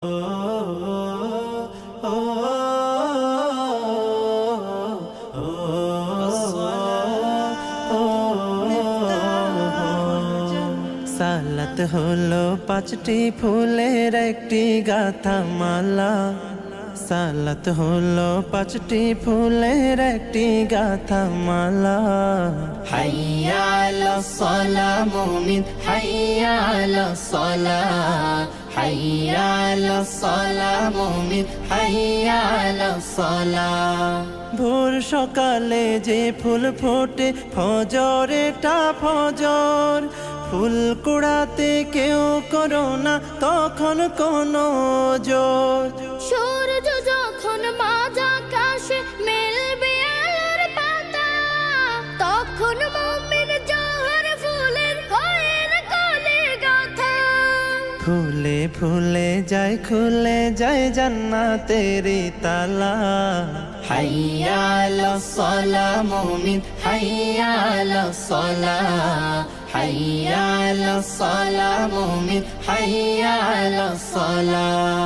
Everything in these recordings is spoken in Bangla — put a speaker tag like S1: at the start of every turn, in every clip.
S1: সালাত হলো পাঁচটি ফুলের একটি গাথা মালা। সালাত হলো পাঁচটি ফুলের একটি গাথা মালা।
S2: হাইয়া আলাস সালাহ মুমিন হাইয়া আলাস সালাহ, হাইয়া আলাস সালাহ মুমিন হাইয়া আলাস সালাহ।
S1: ভোর সকালে যে ফুল ফোটে ফজরেটা ফজর, ফুল কুড়াতে কেউ করো না তখন কোনো জোর।
S3: সূর্য যখন মাঝ আকাশে মেলবে আলোর পাতা, তখন মুমিন জোহর ফুলের হয়ে কোলে গাথা।
S1: ফুলে ফুলে যায় খুলে যায় জান্নাতেরি তালা।
S2: হাইয়া আলাস সালাহ মুমিন হাইয়া আলাস সালাহ, হাইয়া আলাস সালাহ মুমিন হাইয়া আলাস সালাহ।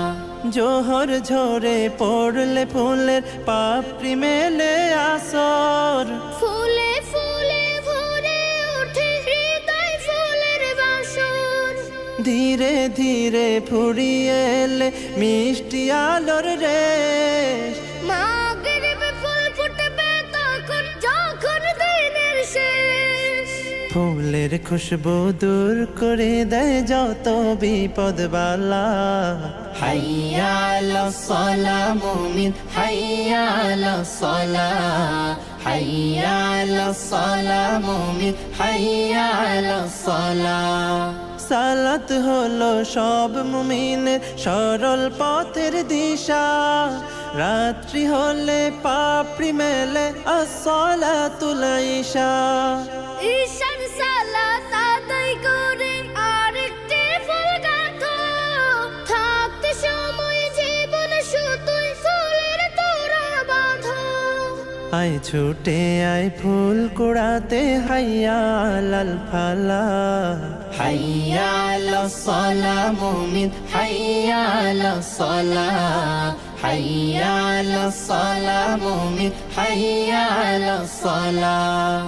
S1: জোহর ঝরে পড়লে ফুলের পাপড়ি মেলে আসর,
S3: ফুলে ফুলে ভরে ওঠে হৃদয় ফুলের বাসর।
S1: ধীরে ধীরে ফুরিয়ে এলে মিষ্টি আলোর রেশ।
S3: মাগরিবে ফুল ফুটবে তখন যখন দিনের শেষ।
S1: ফুলের খুশবু দূর করে দেয় যত বিপদ বালা।
S2: হাইয়া আলাস সালাহ মুমিন হাইয়া আলাস সালাহ, হাইয়া আলাস সালাহ মুমিন হাইয়া আলাস সালাহ।
S1: সালাত হলো সব মুমিনের সরল পথের দিশা। রাত্রি হলে পাপড়ি মেলে আসসালাতুল ইশা।
S3: ঈশান সালাত আদায় করে আরেকটি ফুল গাঁথো, থাকতে সময় জীবন শুধুই ফুলের তোড়া বাঁধো।
S1: আয় ছুটে আয় ফুল কুড়াতে হাইয়া আলাল ফালা।
S2: হাইয়া আলাস সালাহ মুমিন হাইয়া আলাস সালাহ, হাইয়া আলাস সালাহ মুমিন হাইয়া আলাস সালাহ।